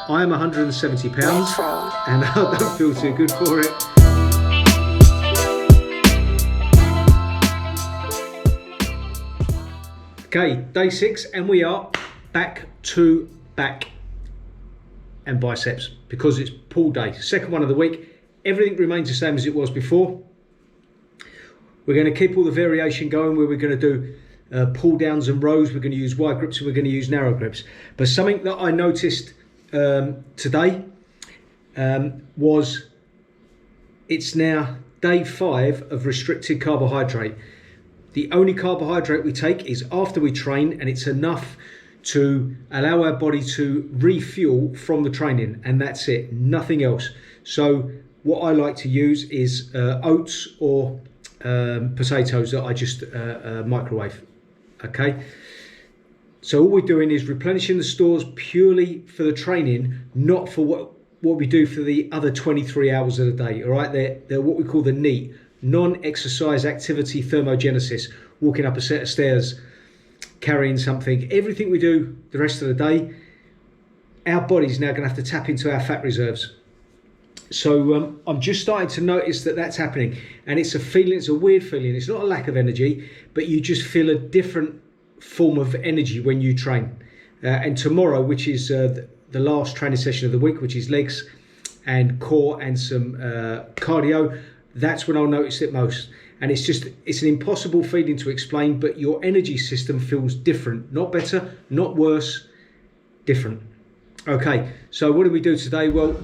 I am 170 pounds and I don't feel too good for it. Okay, day 6, and we are back to back and biceps because it's pull day. Second one of the week. Everything remains the same as it was before. We're going to keep all the variation going where we're going to do pull downs and rows. We're going to use wide grips and we're going to use narrow grips. But something that I noticed today was it's now day 5 of restricted carbohydrate. The only carbohydrate we take is after we train, and it's enough to allow our body to refuel from the training, and that's it, nothing else. So what I like to use is oats or potatoes that I just microwave. Okay, so all we're doing is replenishing the stores purely for the training, not for what we do for the other 23 hours of the day. All right, they're what we call the NEAT, non-exercise activity thermogenesis, walking up a set of stairs, carrying something. Everything we do the rest of the day, our body's now going to have to tap into our fat reserves. So I'm just starting to notice that that's happening, and it's a feeling, it's a weird feeling. It's not a lack of energy, but you just feel a different form of energy when you train. And tomorrow, which is the last training session of the week, which is legs and core and some cardio, that's when I'll notice it most. And it's an impossible feeling to explain, but your energy system feels different, not better, not worse, different. Okay, so what did we do today? Well,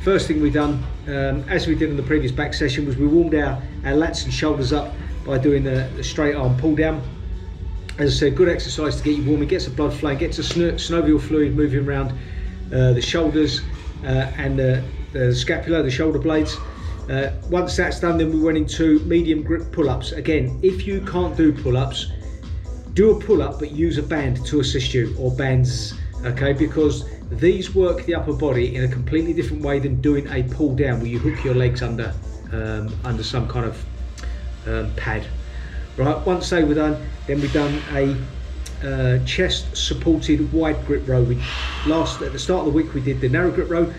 first thing we done, as we did in the previous back session, was we warmed our lats and shoulders up by doing the straight arm pull down. As I said, good exercise to get you warm. It gets the blood flowing, gets the synovial fluid moving around the shoulders and the scapula, the shoulder blades. Once that's done, then we went into medium grip pull-ups. Again, if you can't do pull-ups, do a pull-up but use a band to assist you, or bands, okay, because these work the upper body in a completely different way than doing a pull down where you hook your legs under some kind of pad. Right, once they were done, then we've done a chest supported wide grip row. At the start of the week we did the narrow grip row.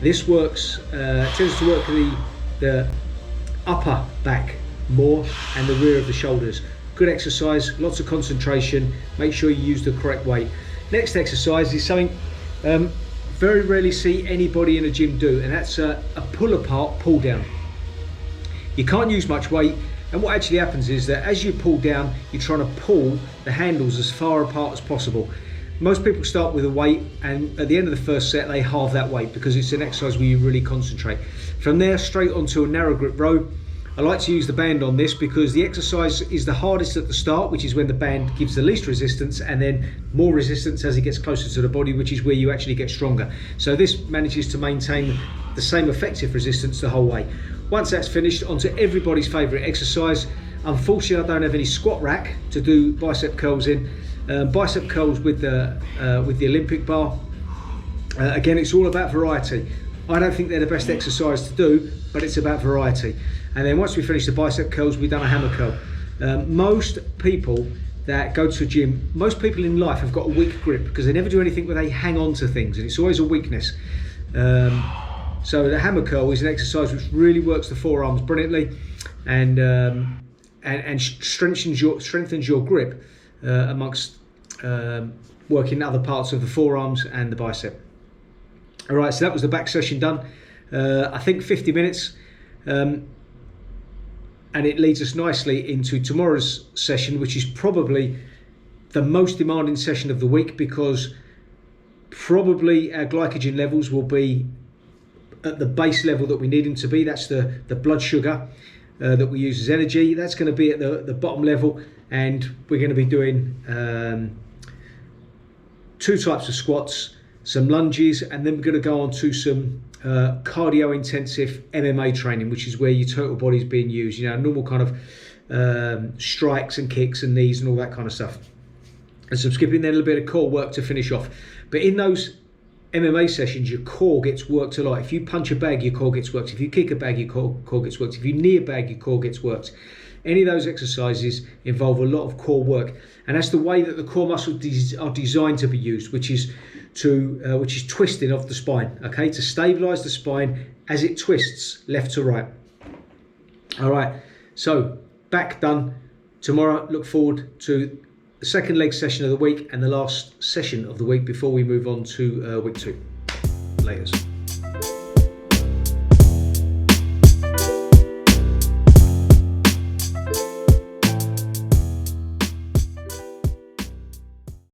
This works, tends to work the upper back more and the rear of the shoulders. Good exercise, lots of concentration, make sure you use the correct weight. Next exercise is something very rarely see anybody in a gym do, and that's a pull apart, pull down. You can't use much weight, and what actually happens is that as you pull down, you're trying to pull the handles as far apart as possible. Most people start with a weight, and at the end of the first set they halve that weight because it's an exercise where you really concentrate. From there straight onto a narrow grip row. I like to use the band on this because the exercise is the hardest at the start, which is when the band gives the least resistance, and then more resistance as it gets closer to the body, which is where you actually get stronger. So this manages to maintain the same effective resistance the whole way. Once that's finished, onto everybody's favourite exercise. Unfortunately, I don't have any squat rack to do bicep curls in. Bicep curls with the Olympic bar. Again, it's all about variety. I don't think they're the best exercise to do, but it's about variety. And then once we finish the bicep curls, we've done a hammer curl. Most people that go to a gym, most people in life have got a weak grip because they never do anything where they hang on to things, and it's always a weakness. So the hammer curl is an exercise which really works the forearms brilliantly and strengthens your grip amongst working other parts of the forearms and the bicep. All right, so that was the back session done. I think 50 minutes, and it leads us nicely into tomorrow's session, which is probably the most demanding session of the week because probably our glycogen levels will be at the base level that we need them to be. That's the blood sugar that we use as energy. That's going to be at the bottom level, and we're going to be doing 2 types of squats, some lunges, and then we're going to go on to some cardio intensive MMA training, which is where your total body is being used, you know, normal kind of strikes and kicks and knees and all that kind of stuff, and some skipping, then a little bit of core work to finish off. But in those MMA sessions, your core gets worked a lot. If you punch a bag, your core gets worked. If you kick a bag, your core gets worked. If you knee a bag, your core gets worked. Any of those exercises involve a lot of core work, and that's the way that the core muscles are designed to be used, which is twisting of the spine, okay, to stabilize the spine as it twists left to right. All right, so back done. Tomorrow, look forward to the second leg session of the week and the last session of the week before we move on to week 2. Laters.